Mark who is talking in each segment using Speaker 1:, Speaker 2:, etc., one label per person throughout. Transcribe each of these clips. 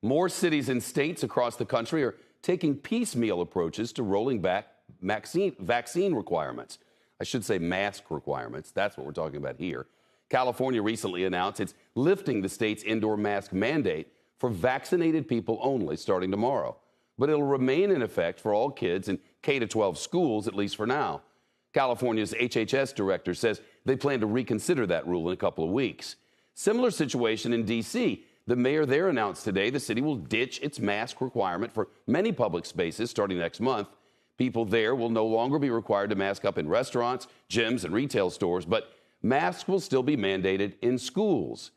Speaker 1: More cities and states across the country are taking piecemeal approaches to rolling back vaccine requirements. I should say mask requirements. That's what we're talking about here. California recently announced it's lifting the state's indoor mask mandate for vaccinated people only starting tomorrow. But it'll remain in effect for all kids in K-12 schools, at least for now. California's HHS director says they plan to reconsider that rule in a couple of weeks. Similar situation in D.C. The mayor there announced today the city will ditch its mask requirement for many public spaces starting next month. People there will no longer be required to mask up in restaurants, gyms, and retail stores, but masks will still be mandated in schools.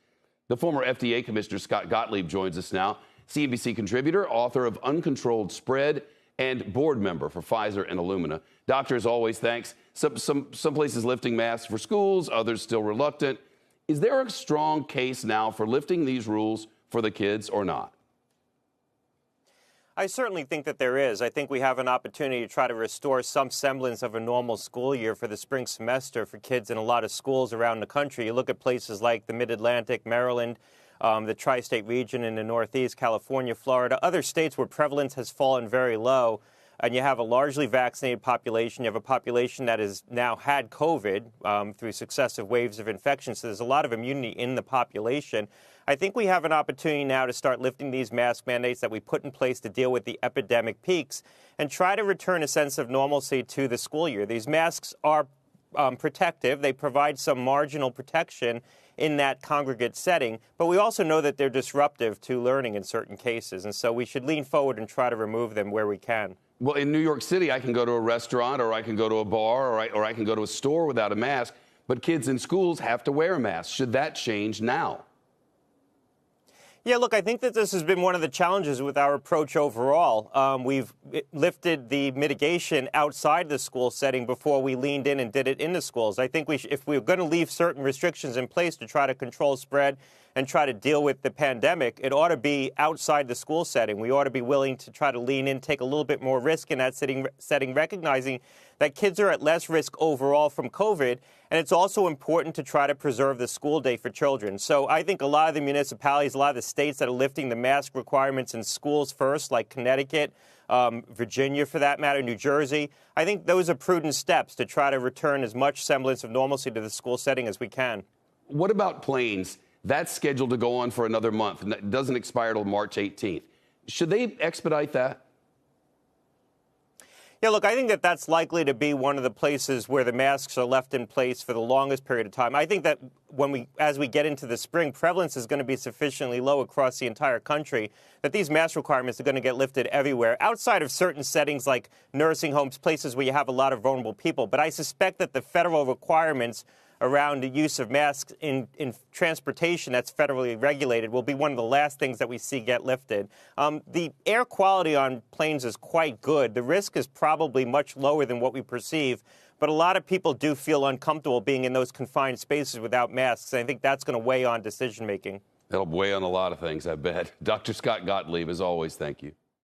Speaker 1: The former FDA Commissioner Scott Gottlieb joins us now, CNBC contributor, author of Uncontrolled Spread, and board member for Pfizer and Illumina. Doctor, as always, thanks. Some places lifting masks for schools, others still reluctant. Is there a strong case now for lifting these rules for the kids or not?
Speaker 2: I certainly think that there is. I think we have an opportunity to try to restore some semblance of a normal school year for the spring semester for kids in a lot of schools around the country. You look at places like the Mid-Atlantic, Maryland, the tri-state region in the Northeast, California, Florida, other states where prevalence has fallen very low, and you have a largely vaccinated population. You have a population that has now had COVID through successive waves of infection, so there's a lot of immunity in the population. I think we have an opportunity now to start lifting these mask mandates that we put in place to deal with the epidemic peaks and try to return a sense of normalcy to the school year. These masks are protective. They provide some marginal protection in that congregate setting, but we also know that they're disruptive to learning in certain cases, and so we should lean forward and try to remove them where we can.
Speaker 1: Well, in New York City, I can go to a restaurant or I can go to a bar or I can go to a store without a mask, but kids in schools have to wear a mask. Should that change now?
Speaker 2: Yeah, look, I think that this has been one of the challenges with our approach overall. We've lifted the mitigation outside the school setting before we leaned in and did it in the schools. I think if we're going to leave certain restrictions in place to try to control spread and try to deal with the pandemic, it ought to be outside the school setting. We ought to be willing to try to lean in, take a little bit more risk in that setting, recognizing that kids are at less risk overall from COVID, and it's also important to try to preserve the school day for children. So I think a lot of the municipalities, a lot of the states that are lifting the mask requirements in schools first, like Connecticut, Virginia for that matter, New Jersey, I think those are prudent steps to try to return as much semblance of normalcy to the school setting as we can.
Speaker 1: What about planes? That's scheduled to go on for another month. It doesn't expire till March 18th. Should they expedite that?
Speaker 2: Yeah, look, I think that that's likely to be one of the places where the masks are left in place for the longest period of time. I think that as we get into the spring, prevalence is going to be sufficiently low across the entire country that these mask requirements are going to get lifted everywhere, outside of certain settings like nursing homes, places where you have a lot of vulnerable people. But I suspect that the federal requirements around the use of masks in transportation that's federally regulated will be one of the last things that we see get lifted. The air quality on planes is quite good. The risk is probably much lower than what we perceive, but a lot of people do feel uncomfortable being in those confined spaces without masks, and I think that's going to weigh on decision-making.
Speaker 1: That'll weigh on a lot of things, I bet. Dr. Scott Gottlieb, as always, thank you.